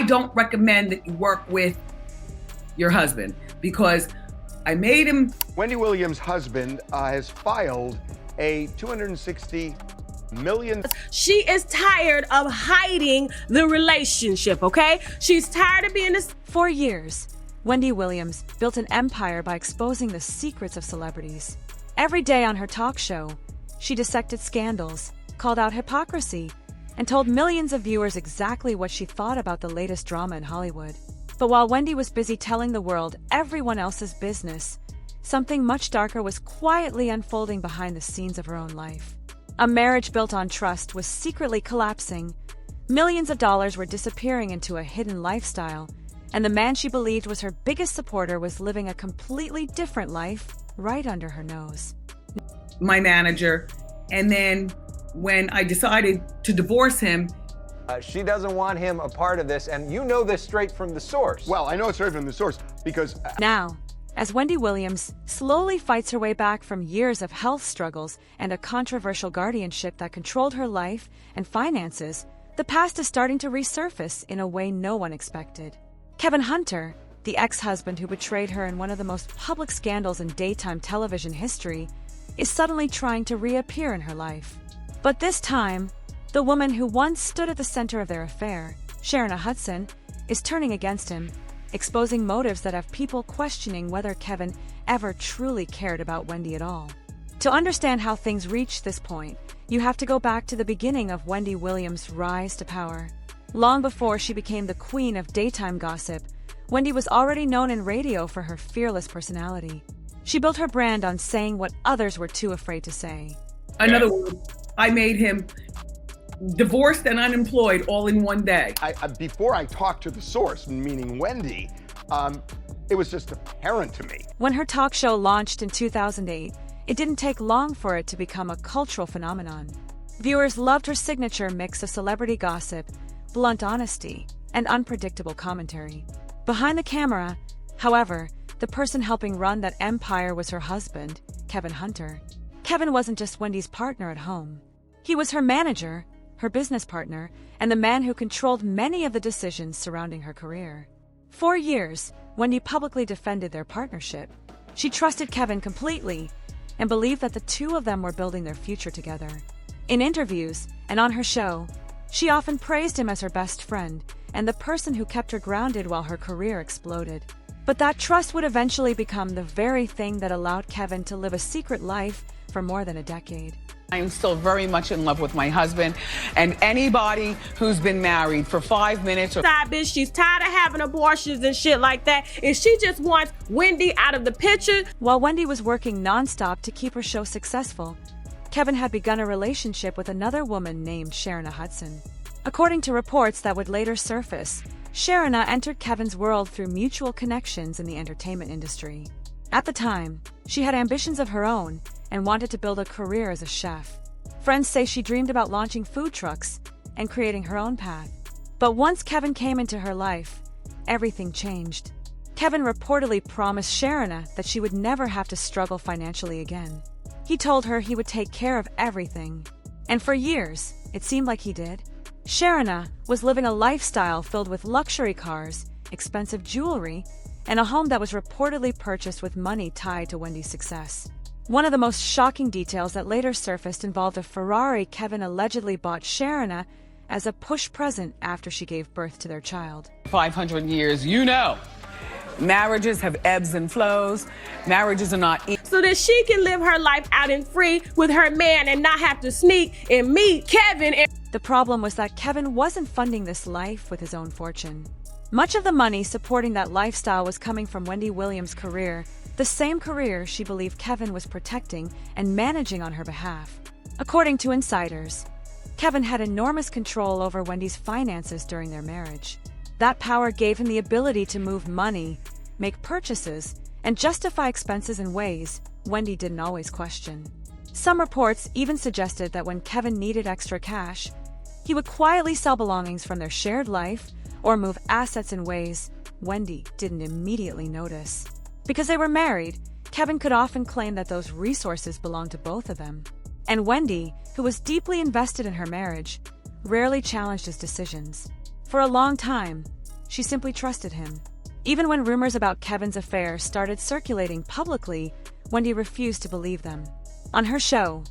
I don't recommend that you work with your husband because I made him. Wendy Williams' husband has filed a $260 million. She is tired of hiding the relationship, okay? She's tired of being this. For years, Wendy Williams built an empire by exposing the secrets of celebrities. Every day on her talk show, she dissected scandals, called out hypocrisy, and told millions of viewers exactly what she thought about the latest drama in Hollywood. But while Wendy was busy telling the world everyone else's business, something much darker was quietly unfolding behind the scenes of her own life. A marriage built on trust was secretly collapsing. Millions of dollars were disappearing into a hidden lifestyle, and the man she believed was her biggest supporter was living a completely different life right under her nose. My manager, and then when I decided to divorce him, she doesn't want him a part of this, and you know this straight from the source. Well, I know it's straight from the source because... Now, as Wendy Williams slowly fights her way back from years of health struggles and a controversial guardianship that controlled her life and finances, the past is starting to resurface in a way no one expected. Kevin Hunter, the ex-husband who betrayed her in one of the most public scandals in daytime television history, is suddenly trying to reappear in her life. But this time, the woman who once stood at the center of their affair, Sharina Hudson, is turning against him, exposing motives that have people questioning whether Kevin ever truly cared about Wendy at all. To understand how things reached this point, you have to go back to the beginning of Wendy Williams' rise to power. Long before she became the queen of daytime gossip, Wendy was already known in radio for her fearless personality. She built her brand on saying what others were too afraid to say. in other words, I made him divorced and unemployed all in one day. Before I talked to the source, meaning Wendy, it was just apparent to me. When her talk show launched in 2008, it didn't take long for it to become a cultural phenomenon. Viewers loved her signature mix of celebrity gossip, blunt honesty, and unpredictable commentary. Behind the camera, however, the person helping run that empire was her husband, Kevin Hunter. Kevin wasn't just Wendy's partner at home. He was her manager, her business partner, and the man who controlled many of the decisions surrounding her career. For years, Wendy publicly defended their partnership. She trusted Kevin completely and believed that the two of them were building their future together. In interviews and on her show, she often praised him as her best friend and the person who kept her grounded while her career exploded. But that trust would eventually become the very thing that allowed Kevin to live a secret life for more than a decade. I am still very much in love with my husband, and anybody who's been married for 5 minutes or Side bitch, she's tired of having abortions and shit like that, and she just wants Wendy out of the picture. While Wendy was working nonstop to keep her show successful, Kevin had begun a relationship with another woman named Sharina Hudson. According to reports that would later surface, Sharina entered Kevin's world through mutual connections in the entertainment industry. At the time, she had ambitions of her own and wanted to build a career as a chef. Friends say she dreamed about launching food trucks and creating her own path. But once Kevin came into her life, everything changed. Kevin reportedly promised Sharina that she would never have to struggle financially again. He told her he would take care of everything. And for years, it seemed like he did. Sharina was living a lifestyle filled with luxury cars, expensive jewelry, and a home that was reportedly purchased with money tied to Wendy's success. One of the most shocking details that later surfaced involved a Ferrari Kevin allegedly bought Sharina as a push present after she gave birth to their child. 500 years, you know, marriages have ebbs and flows. Marriages are not easy. So that she can live her life out and free with her man and not have to sneak and meet Kevin. The problem was that Kevin wasn't funding this life with his own fortune. Much of the money supporting that lifestyle was coming from Wendy Williams' career, the same career she believed Kevin was protecting and managing on her behalf. According to insiders, Kevin had enormous control over Wendy's finances during their marriage. That power gave him the ability to move money, make purchases, and justify expenses in ways Wendy didn't always question. Some reports even suggested that when Kevin needed extra cash, he would quietly sell belongings from their shared life or move assets in ways Wendy didn't immediately notice. Because they were married, Kevin could often claim that those resources belonged to both of them. And Wendy, who was deeply invested in her marriage, rarely challenged his decisions. For a long time, she simply trusted him. Even when rumors about Kevin's affair started circulating publicly, Wendy refused to believe them. On her show,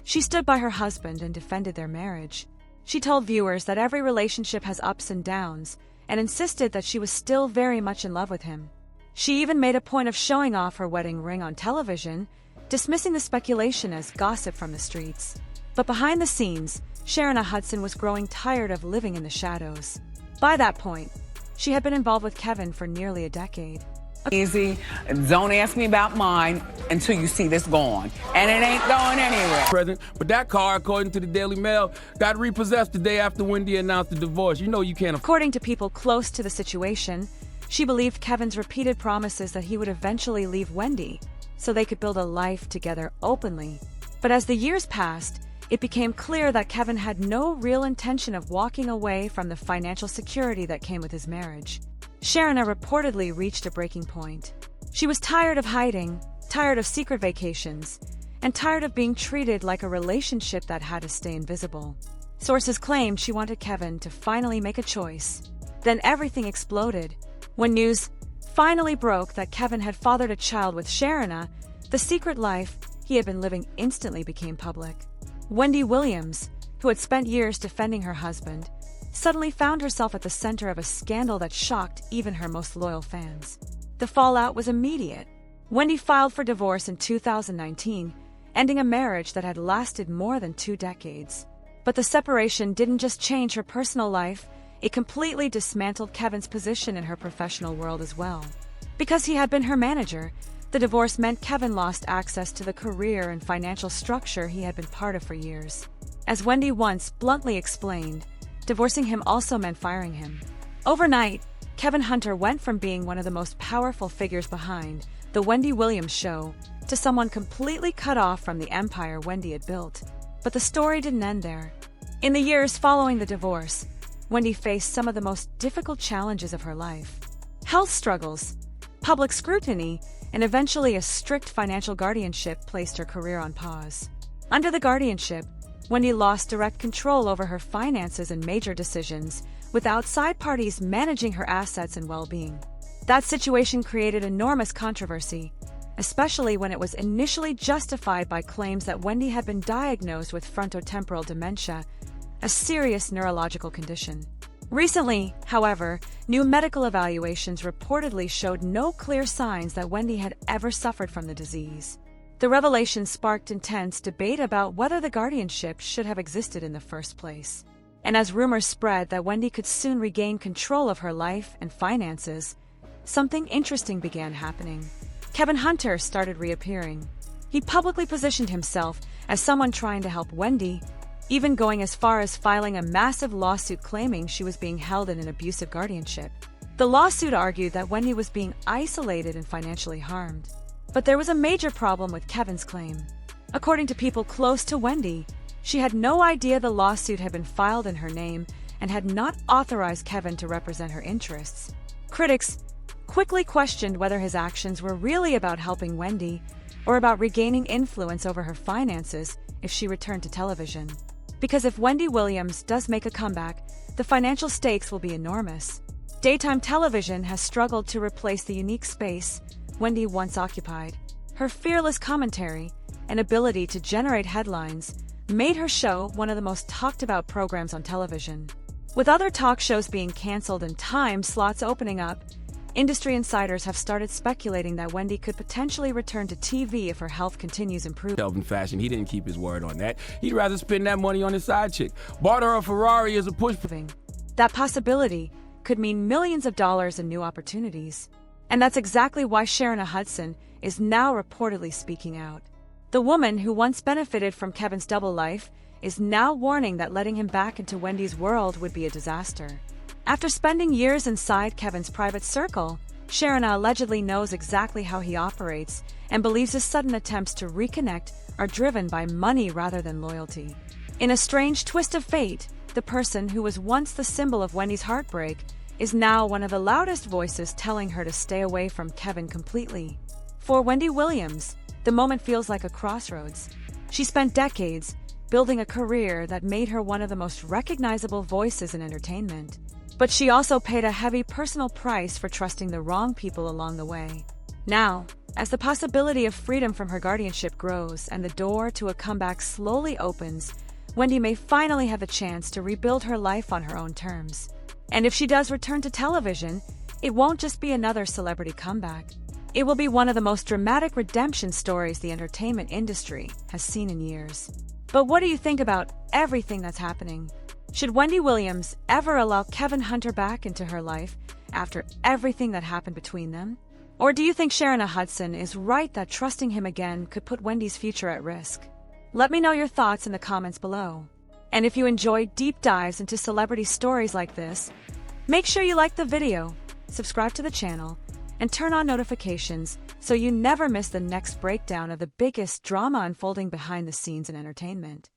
she stood by her husband and defended their marriage. She told viewers that every relationship has ups and downs, and insisted that she was still very much in love with him. She even made a point of showing off her wedding ring on television, dismissing the speculation as gossip from the streets. But behind the scenes, Sharina Hudson was growing tired of living in the shadows. By that point, she had been involved with Kevin for nearly a decade. Easy. Don't ask me about mine until you see this gone. And it ain't going anywhere. President, but that car, according to the Daily Mail, got repossessed the day after Wendy announced the divorce. You know you can't. According to people close to the situation, she believed Kevin's repeated promises that he would eventually leave Wendy so they could build a life together openly. But as the years passed, it became clear that Kevin had no real intention of walking away from the financial security that came with his marriage. Sharina reportedly reached a breaking point. She was tired of hiding, tired of secret vacations, and tired of being treated like a relationship that had to stay invisible. Sources claimed she wanted Kevin to finally make a choice. Then everything exploded. When news finally broke that Kevin had fathered a child with Sharina, the secret life he had been living instantly became public. Wendy Williams, who had spent years defending her husband, suddenly found herself at the center of a scandal that shocked even her most loyal fans. The fallout was immediate. Wendy filed for divorce in 2019, ending a marriage that had lasted more than 2 decades. But the separation didn't just change her personal life, it completely dismantled Kevin's position in her professional world as well. Because he had been her manager, the divorce meant Kevin lost access to the career and financial structure he had been part of for years. As Wendy once bluntly explained, divorcing him also meant firing him. Overnight, Kevin Hunter went from being one of the most powerful figures behind The Wendy Williams Show to someone completely cut off from the empire Wendy had built. But the story didn't end there. In the years following the divorce, Wendy faced some of the most difficult challenges of her life. Health struggles, public scrutiny, and eventually a strict financial guardianship placed her career on pause. Under the guardianship, Wendy lost direct control over her finances and major decisions, with outside parties managing her assets and well-being. That situation created enormous controversy, especially when it was initially justified by claims that Wendy had been diagnosed with frontotemporal dementia, a serious neurological condition. Recently, however, new medical evaluations reportedly showed no clear signs that Wendy had ever suffered from the disease. The revelation sparked intense debate about whether the guardianship should have existed in the first place. And as rumors spread that Wendy could soon regain control of her life and finances, something interesting began happening. Kevin Hunter started reappearing. He publicly positioned himself as someone trying to help Wendy, even going as far as filing a massive lawsuit claiming she was being held in an abusive guardianship. The lawsuit argued that Wendy was being isolated and financially harmed. But there was a major problem with Kevin's claim. According to people close to Wendy, she had no idea the lawsuit had been filed in her name and had not authorized Kevin to represent her interests. Critics quickly questioned whether his actions were really about helping Wendy or about regaining influence over her finances if she returned to television. Because if Wendy Williams does make a comeback, the financial stakes will be enormous. Daytime television has struggled to replace the unique space Wendy once occupied. Her fearless commentary and ability to generate headlines made her show one of the most talked about programs on television. With other talk shows being canceled and time slots opening up, industry insiders have started speculating that Wendy could potentially return to TV if her health continues improving. Kelvin fashion, he didn't keep his word on that. He'd rather spend that money on his side chick. Bought her a Ferrari as a push. That possibility could mean millions of dollars in new opportunities. And that's exactly why Sharina Hudson is now reportedly speaking out. The woman who once benefited from Kevin's double life is now warning that letting him back into Wendy's world would be a disaster. After spending years inside Kevin's private circle, Sharina allegedly knows exactly how he operates and believes his sudden attempts to reconnect are driven by money rather than loyalty. In a strange twist of fate, the person who was once the symbol of Wendy's heartbreak is now one of the loudest voices telling her to stay away from Kevin completely. For Wendy Williams, the moment feels like a crossroads. She spent decades building a career that made her one of the most recognizable voices in entertainment. but she also paid a heavy personal price for trusting the wrong people along the way. Now, as the possibility of freedom from her guardianship grows and the door to a comeback slowly opens, Wendy may finally have a chance to rebuild her life on her own terms. And if she does return to television, it won't just be another celebrity comeback. It will be one of the most dramatic redemption stories the entertainment industry has seen in years. But what do you think about everything that's happening? Should Wendy Williams ever allow Kevin Hunter back into her life after everything that happened between them? Or do you think Sharina Hudson is right that trusting him again could put Wendy's future at risk? Let me know your thoughts in the comments below. And if you enjoy deep dives into celebrity stories like this, make sure you like the video, subscribe to the channel, and turn on notifications so you never miss the next breakdown of the biggest drama unfolding behind the scenes in entertainment.